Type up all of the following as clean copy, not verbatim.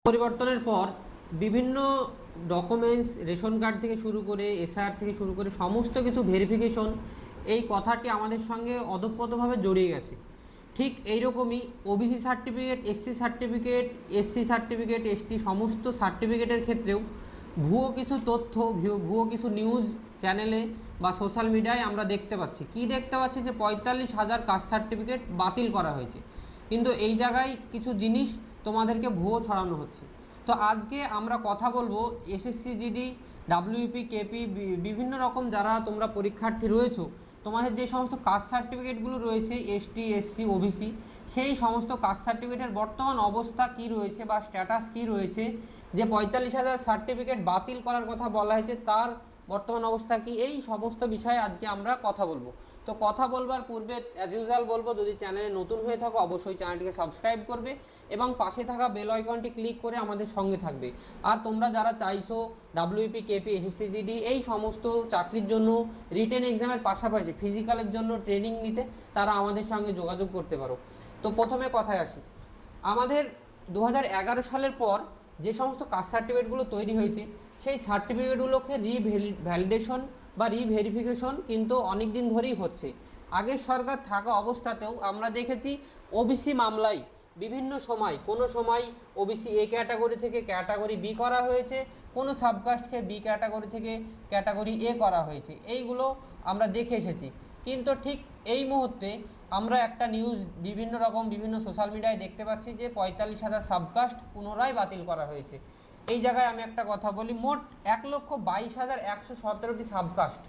পরিবর্তনের পর বিভিন্ন ডকুমেন্টস রেশন কার্ড থেকে শুরু করে এসআইআর থেকে শুরু করে সমস্ত কিছু ভেরিফিকেশন এই কথাটি আমাদের সঙ্গে ওতপ্রোতভাবে জড়িয়ে গেছে। ঠিক এইরকমই OBC certificate, SC certificate, ST সমস্ত সার্টিফিকেটের ক্ষেত্রেও ভুয়ো কিছু তথ্য, ভুয়ো কিছু নিউজ চ্যানেলে বা সোশ্যাল মিডিয়ায় আমরা দেখতে পাচ্ছি। কি দেখতে পাচ্ছি? যে 45,000 কাস্ট সার্টিফিকেট বাতিল করা হয়েছে। কিন্তু এই জায়গায় কিছু জিনিস তোমাদেরকে ভুয়ো ছড়ানো হচ্ছে। তো আজকে আমরা কথা বলবো এসএসসি জিডি, ডাব্লিউপি, কেপি, বিভিন্ন রকম যারা তোমরা পরীক্ষার্থী রয়েছো, তোমাদের যে সমস্ত কাস্ট সার্টিফিকেটগুলো রয়েছে এসটি, এসসি, ওবিসি, সেই সমস্ত কাস্ট সার্টিফিকেটের বর্তমান অবস্থা কি রয়েছে বা স্ট্যাটাস কি রয়েছে, যে 45,000 সার্টিফিকেট বাতিল করার কথা বলা হয়েছে তার বর্তমান অবস্থা কি, এই সমস্ত বিষয়ে আজকে আমরা কথা বলবো। তো কথা বলবার পূর্বে অ্যাজ ইউজুয়াল বলবো, যদি চ্যানেলে নতুন হয়ে থাকো অবশ্যই চ্যানেলটিকে সাবস্ক্রাইব করবে এবং পাশে থাকা বেল আইকনটি ক্লিক করে আমাদের সঙ্গে থাকবে। আর তোমরা যারা চাইছো ডাব্লিউপি, কেপি, এসএসসি জিডি এই সমস্ত চাকরির জন্য রিটেন এক্সামের পাশাপাশি ফিজিক্যালের জন্য ট্রেনিং নিতে, তারা আমাদের সঙ্গে যোগাযোগ করতে পারো। তো প্রথমে কথায় আসি, আমাদের 2011 সালের পর যে সমস্ত কাস্ট সার্টিফিকেটগুলো তৈরি হয়েছে, সেই সার্টিফিকেটগুলোকে রিভ্যালিডেশন বা রিভেরিফিকেশন কিন্তু অনেক দিন ধরেই হচ্ছে। আগের সরকার থাকা অবস্থাতেও আমরা দেখেছি ওবিসি মামলায় বিভিন্ন সময়, কোনো সময় ওবিসি এ ক্যাটাগরি থেকে ক্যাটাগরি বি করা হয়েছে, কোনো সাবকাস্টকে বি ক্যাটাগরি থেকে ক্যাটাগরি এ করা হয়েছে, এইগুলো আমরা দেখে এসেছি। কিন্তু ঠিক এই মুহূর্তে আমরা একটা নিউজ বিভিন্ন সোশ্যাল মিডিয়ায় দেখতে পাচ্ছি যে 45,000 সাবকাস্ট পুনরায় বাতিল করা হয়েছে। এই জায়গায় আমি একটা কথা বলি, মোট 1,22,117টি সাবকাস্ট,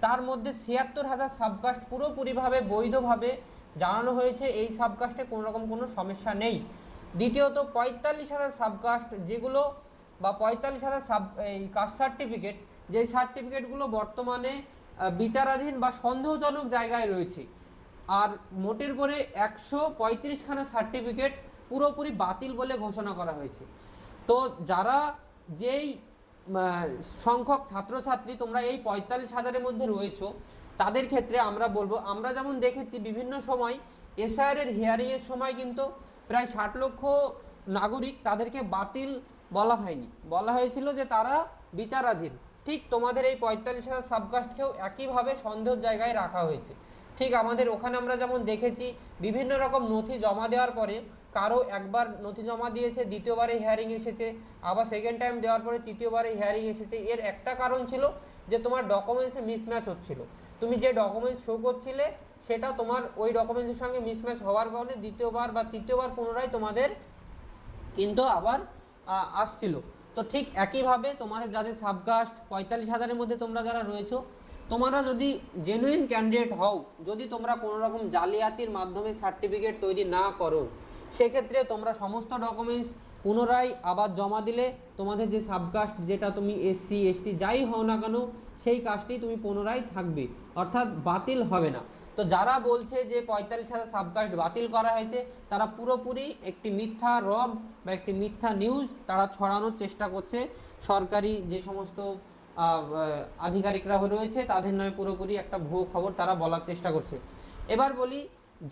তার মধ্যে 76,000 সাবকাস্ট পুরোপুরিভাবে বৈধভাবে জানানো হয়েছে এই সাবকাস্টে কোনো রকম কোনো সমস্যা নেই। দ্বিতীয়ত 45,000 সাবকাস্ট যেগুলো বা 45,000 এই কাস্ট সার্টিফিকেট, যেই সার্টিফিকেটগুলো বর্তমানে বিচারাধীন বা সন্দেহজনক জায়গায় রয়েছে, আর মোটের পরে 135খানা সার্টিফিকেট পুরোপুরি বাতিল বলে ঘোষণা করা হয়েছে। তো যারা যেই সংখ্যক ছাত্রছাত্রী তোমরা এই 45,000-এর মধ্যে রয়েছো, তাদের ক্ষেত্রে আমরা বলবো, আমরা যেমন দেখেছি বিভিন্ন সময় এসআইআর হিয়ারিংয়ের সময় কিন্তু প্রায় 60 লক্ষ নাগরিক, তাদেরকে বাতিল বলা হয়নি, বলা হয়েছিল যে তারা বিচারাধীন। ঠিক তোমাদের এই 45,000 সাবকাস্টকেও একইভাবে সন্দেহের জায়গায় রাখা হয়েছে। ঠিক আমাদের ওখানে আমরা যেমন দেখেছি বিভিন্ন রকম নথি জমা দেওয়ার পরে কারো একবার নথি জমা দিয়েছে, দ্বিতীয়বারে হিয়ারিং এসেছে, আবার সেকেন্ড টাইম দেওয়ার পরে তৃতীয়বারে হিয়ারিং এসেছে। এর একটা কারণ ছিল যে তোমার ডকুমেন্টসে মিসম্যাচ হচ্ছিল, তুমি যে ডকুমেন্টস শো করছিলে সেটা তোমার ওই ডকুমেন্টসের সঙ্গে মিসম্যাচ হওয়ার কারণে দ্বিতীয়বার বা তৃতীয়বার পুনরায় তোমাদের কিন্তু আবার আসছিল। তো ঠিক একইভাবে তোমাদের যাদের সাবকাস্ট 45,000-এর মধ্যে তোমরা যারা রয়েছো, তোমরা যদি জেনুইন ক্যান্ডিডেট হও, যদি তোমরা কোনো রকম জালিয়াতির মাধ্যমে সার্টিফিকেট তৈরি না করো, সেক্ষেত্রে তোমরা সমস্ত ডকুমেন্টস পুনরায় আবার জমা দিলে তোমাদের যে সাবকাস্ট, যেটা তুমি এসসি, এসটি যাই হও না কেন, সেই কাজটি তুমি পুনরায় থাকবে, অর্থাৎ বাতিল হবে না। তো যারা বলছে যে 45,000 সাবকাস্ট বাতিল করা হয়েছে, তারা পুরোপুরি একটি মিথ্যা রব বা একটি মিথ্যা নিউজ তারা ছড়ানোর চেষ্টা করছে। সরকারি যে সমস্ত আধিকারিকরা রয়েছে তাদের নামে পুরোপুরি একটা ভুয়ো খবর তারা বলার চেষ্টা করছে। এবার বলি,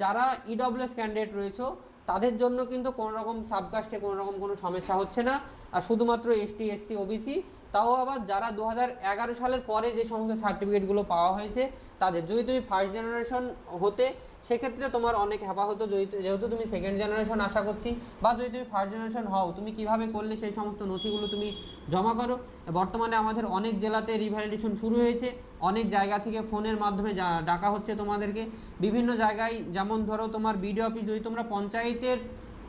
যারা ইডব্লিউএস ক্যান্ডিডেট রয়েছে তাদের জন্য কিন্তু কোনো রকম সাবকাস্টে কোনো রকম কোনো সমস্যা হচ্ছে না, আর শুধুমাত্র এসটি, এসসি, ওবিসি, তাও আবার যারা 2011 সালের পরে যে সমস্ত সার্টিফিকেটগুলো পাওয়া হয়েছে তাদের, যদি তুমি ফার্স্ট জেনারেশন হতে সেক্ষেত্রে তোমার অনেক হ্যাপা হতো, যেহেতু তুমি সেকেন্ড জেনারেশন আশা করছি, বা যদি তুমি ফার্স্ট জেনারেশন হও তুমি কিভাবে করলে সেই সমস্ত নথিগুলো তুমি জমা করো। বর্তমানে আমাদের অনেক জেলাতে রিভ্যালিডেশন শুরু হয়েছে, অনেক জায়গা থেকে ফোনের মাধ্যমে ডাকা হচ্ছে তোমাদেরকে বিভিন্ন জায়গায়। যেমন ধরো তোমার বিডিও অফিস, যদি তোমরা পঞ্চায়েতের,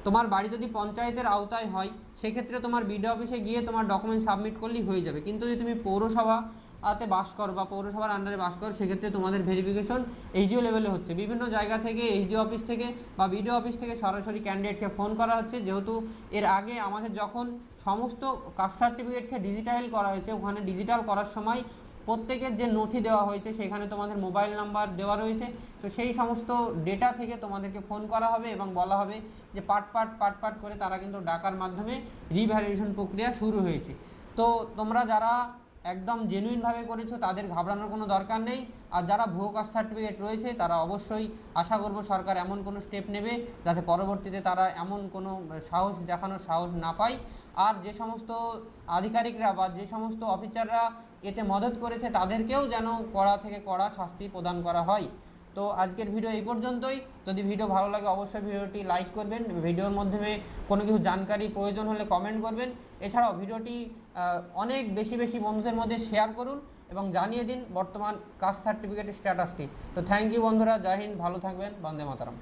তোমার বাড়ি যদি পঞ্চায়েতের আওতায় হয়, সেক্ষেত্রে তোমার বিডিও অফিসে গিয়ে তোমার ডকুমেন্ট সাবমিট করলেই হয়ে যাবে। কিন্তু যদি তুমি পৌরসভাতে বাস করো বা পৌরসভার আন্ডারে বাস করো, সেক্ষেত্রে তোমাদের ভেরিফিকেশন এইচডিও লেভেলে হচ্ছে। বিভিন্ন জায়গা থেকে এইচডিও অফিস থেকে বা বিডিও অফিস থেকে সরাসরি ক্যান্ডিডেটকে ফোন করা হচ্ছে, যেহেতু এর আগে আমাদের যখন সমস্ত কাস্ট সার্টিফিকেটকে ডিজিটাল করা হয়েছে, ওখানে ডিজিটাল করার সময় প্রত্যেকের যে নথি দেওয়া হয়েছে সেখানে তোমাদের মোবাইল নাম্বার দেওয়া রয়েছে। তো সেই সমস্ত ডেটা থেকে তোমাদেরকে ফোন করা হবে এবং বলা হবে যে পার্ট করে তারা কিন্তু ডাকার মাধ্যমে রিভ্যালিডেশন প্রক্রিয়া শুরু হয়েছে। তো তোমরা যারা একদম জেনুইনভাবে করেছো তাদের ঘাবড়ানোর কোনো দরকার নেই। আর যারা ভুয়ো কাস্ট সার্টিফিকেট রয়েছে তারা অবশ্যই আশা করব সরকার এমন কোনো স্টেপ নেবে যাতে পরবর্তীতে তারা এমন কোনো সাহস দেখানোর সাহস না পায়। আর যে সমস্ত আধিকারিকরা বা যে সমস্ত অফিসাররা এতে মদত করেছে তাদেরকেও যেন কড়া থেকে কড়া শাস্তি প্রদান করা হয়। তো আজকের ভিডিও এই পর্যন্তই। যদি ভিডিও ভালো লাগে অবশ্যই ভিডিওটি লাইক করবেন, ভিডিওর মাধ্যমে কোনো কিছু জানকারি প্রয়োজন হলে কমেন্ট করবেন। এছাড়াও ভিডিওটি অনেক বেশি বেশি বন্ধুদের মধ্যে শেয়ার করুন এবং জানিয়ে দিন বর্তমান কাস্ট সার্টিফিকেটের স্ট্যাটাসটি। তো থ্যাংক ইউ বন্ধুরা, জয় হিন্দ, ভালো থাকবেন, বন্দে মাতরম।